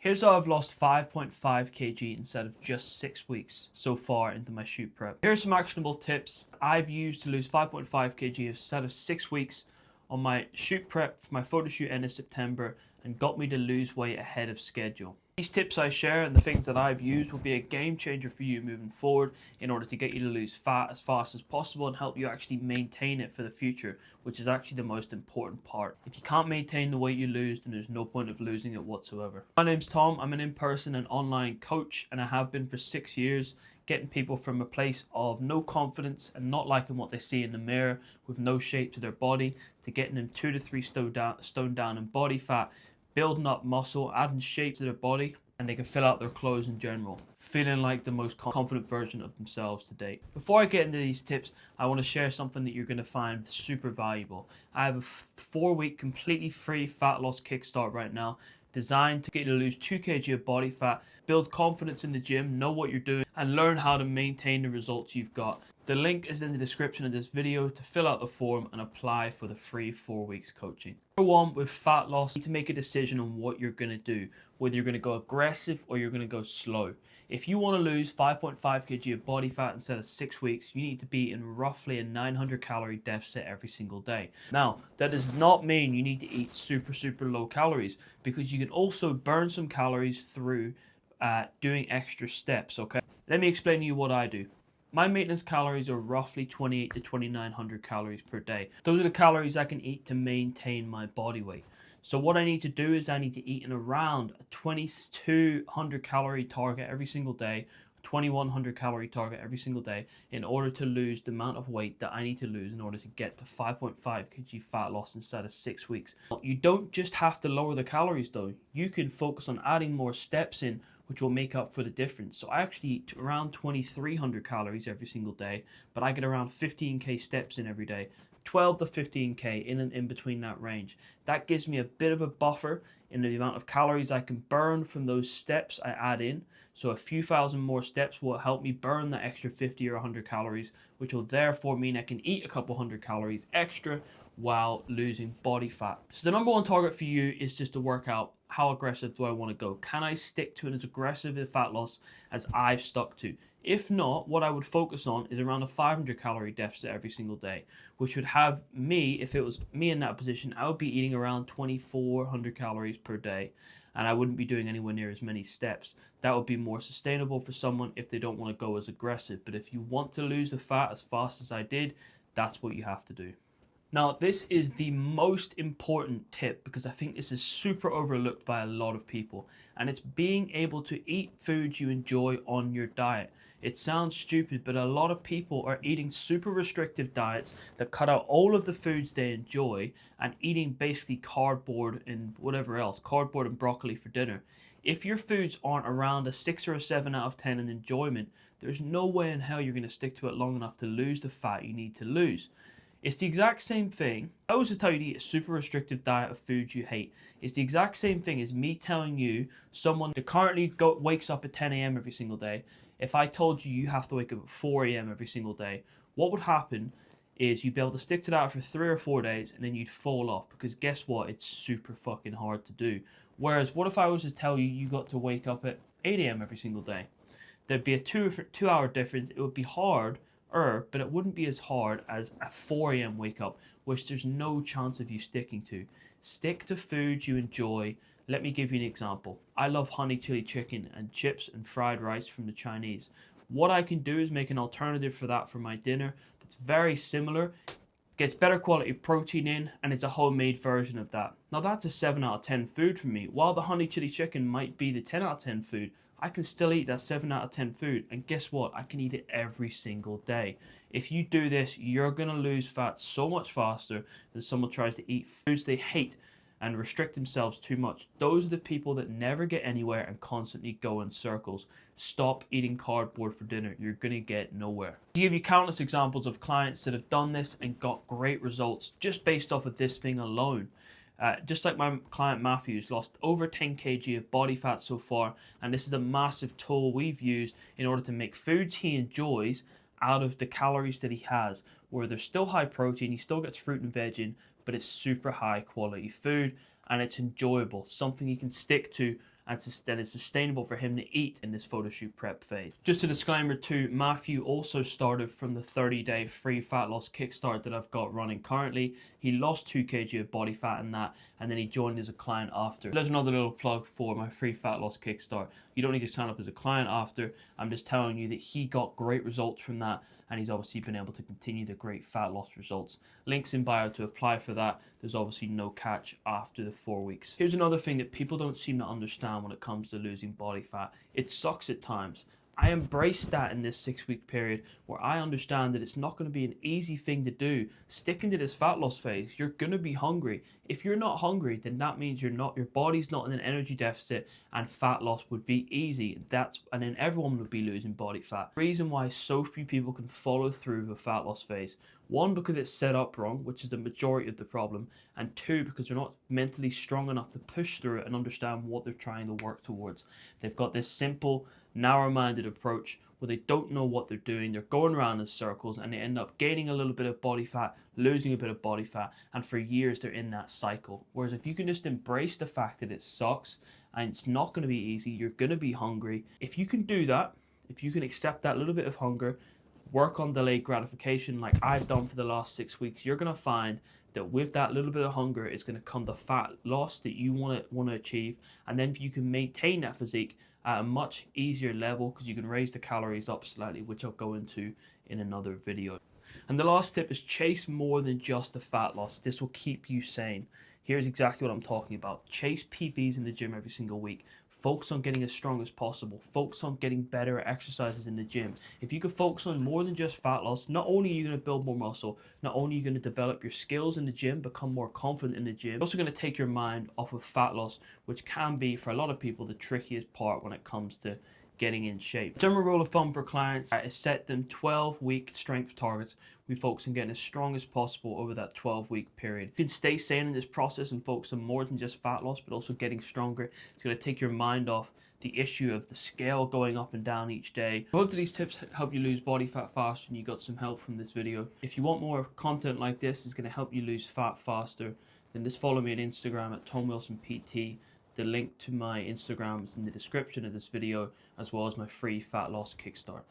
Here's how I've lost 5.5 kg instead of just 6 weeks so far into my shoot prep. Here's some actionable tips I've used to lose 5.5 kg instead of 6 weeks on my shoot prep for my photo shoot end of September and got me to lose weight ahead of schedule. These tips I share and the things that I've used will be a game changer for you moving forward in order to get you to lose fat as fast as possible and help you actually maintain it for the future, which is actually the most important part. If you can't maintain the weight you lose, then there's no point of losing it whatsoever. My name's Tom. I'm an in-person and online coach, and I have been for 6 years, getting people from a place of no confidence and not liking what they see in the mirror with no shape to their body to getting them 2 to 3 stone down in body fat, building up muscle, adding shape to their body, and they can fill out their clothes in general, feeling like the most confident version of themselves to date. Before I get into these tips, I want to share something that you're going to find super valuable. I have a 4-week completely free fat loss kickstart right now, designed to get you to lose 2 kg of body fat, build confidence in the gym, know what you're doing, and learn how to maintain the results you've got. The link is in the description of this video to fill out the form and apply for the free 4 weeks coaching. Number one, with fat loss, you need to make a decision on what you're going to do, whether you're going to go aggressive or you're going to go slow. If you want to lose 5.5 kg of body fat instead of 6 weeks, you need to be in roughly a 900 calorie deficit every single day. Now, that does not mean you need to eat super low calories, because you can also burn some calories through doing extra steps, okay? Let me explain to you what I do. My maintenance calories are roughly 28 to 2900 calories per day. Those are the calories I can eat to maintain my body weight. So what I need to do is I need to eat in around a 2200 calorie target every single day, 2100 calorie target every single day in order to lose the amount of weight that I need to lose in order to get to 5.5 kg fat loss inside of 6 weeks. You don't just have to lower the calories though. You can focus on adding more steps in, which will make up for the difference. So I actually eat around 2300 calories every single day, but I get around 15k steps in every day. 12 to 15k in between that range. That gives me a bit of a buffer in the amount of calories I can burn from those steps I add in. So a few thousand more steps will help me burn that extra 50 or 100 calories, which will therefore mean I can eat a couple hundred calories extra while losing body fat. So the number one target for you is just to work out, how aggressive do I want to go? Can I stick to as aggressive a fat loss as I've stuck to? If not, what I would focus on is around a 500 calorie deficit every single day, which would have me, if it was me in that position, I would be eating around 2400 calories per day, and I wouldn't be doing anywhere near as many steps. That would be more sustainable for someone if they don't want to go as aggressive. But if you want to lose the fat as fast as I did, that's what you have to do. Now, this is the most important tip because I think this is super overlooked by a lot of people, and it's being able to eat foods you enjoy on your diet. It sounds stupid, but a lot of people are eating super restrictive diets that cut out all of the foods they enjoy and eating basically cardboard and whatever else, cardboard and broccoli for dinner. If your foods aren't around a 6 or a 7 out of 10 in enjoyment, there's no way in hell you're going to stick to it long enough to lose the fat you need to lose. It's the exact same thing. I always tell you to eat a super restrictive diet of foods you hate. It's the exact same thing as me telling you, someone that currently wakes up at 10 a.m. every single day, if I told you you have to wake up at 4 a.m. every single day, what would happen is you'd be able to stick to that for 3 or 4 days and then you'd fall off, because guess what? It's super fucking hard to do. Whereas what if I was to tell you you got to wake up at 8 a.m. every single day? There'd be a 2 hour difference. It would be hard, but it wouldn't be as hard as a 4 a.m. wake up, which there's no chance of you sticking to. Stick to foods you enjoy. Let me give you an example. I love honey chili chicken and chips and fried rice from the Chinese. What I can do is make an alternative for that for my dinner that's very similar, gets better quality protein in, and it's a homemade version of that. Now that's a 7 out of 10 food for me. While the honey chili chicken might be the 10 out of 10 food, I can still eat that 7 out of 10 food, and guess what? I can eat it every single day. If you do this, you're gonna lose fat so much faster than someone tries to eat foods they hate and restrict themselves too much. Those are the people that never get anywhere and constantly go in circles. Stop eating cardboard for dinner. You're gonna get nowhere. I give you countless examples of clients that have done this and got great results just based off of this thing alone. Just like my client Matthew, who's lost over 10 kg of body fat so far, and this is a massive tool we've used in order to make foods he enjoys out of the calories that he has, where they're still high protein, he still gets fruit and veg in, but it's super high quality food and it's enjoyable, something he can stick to and then it's sustainable for him to eat in this photo shoot prep phase. Just a disclaimer too, Matthew also started from the 30-day free fat loss kickstart that I've got running currently. He lost 2 kg of body fat in that, and then he joined as a client after. There's another little plug for my free fat loss kickstart. You don't need to sign up as a client after. I'm just telling you that he got great results from that, and he's obviously been able to continue the great fat loss results. Links in bio to apply for that. There's obviously no catch after the 4 weeks. Here's another thing that people don't seem to understand when it comes to losing body fat. It sucks at times. I embraced that in this 6-week period, where I understand that it's not going to be an easy thing to do. Sticking to this fat loss phase, you're going to be hungry. If you're not hungry, then that means your body's not in an energy deficit, and fat loss would be easy. And then everyone would be losing body fat. The reason why so few people can follow through the fat loss phase: 1, because it's set up wrong, which is the majority of the problem, and 2, because they're not mentally strong enough to push through it and understand what they're trying to work towards. They've got this simple, narrow-minded approach where they don't know what they're doing. They're going around in circles, and they end up gaining a little bit of body fat, losing a bit of body fat, and for years they're in that cycle. Whereas if you can just embrace the fact that it sucks and it's not going to be easy, you're going to be hungry. If you can do that, if you can accept that little bit of hunger, work on delayed gratification like I've done for the last 6 weeks, you're going to find that with that little bit of hunger is going to come the fat loss that you want to achieve, and then you can maintain that physique at a much easier level because you can raise the calories up slightly, which I'll go into in another video. And the last tip is chase more than just the fat loss. This will keep you sane. Here's exactly what I'm talking about. Chase PBs in the gym every single week. Focus on getting as strong as possible. Focus on getting better at exercises in the gym. If you can focus on more than just fat loss, not only are you going to build more muscle, not only are you going to develop your skills in the gym, become more confident in the gym, you're also going to take your mind off of fat loss, which can be, for a lot of people, the trickiest part when it comes to getting in shape. General rule of thumb for clients is set them 12-week strength targets. We focus on getting as strong as possible over that 12-week period. You can stay sane in this process and focus on more than just fat loss, but also getting stronger. It's going to take your mind off the issue of the scale going up and down each day. I hope that these tips help you lose body fat faster and you got some help from this video. If you want more content like this, it's going to help you lose fat faster, then just follow me on Instagram at TomWilsonPT. The link to my Instagram is in the description of this video, as well as my free fat loss kickstart.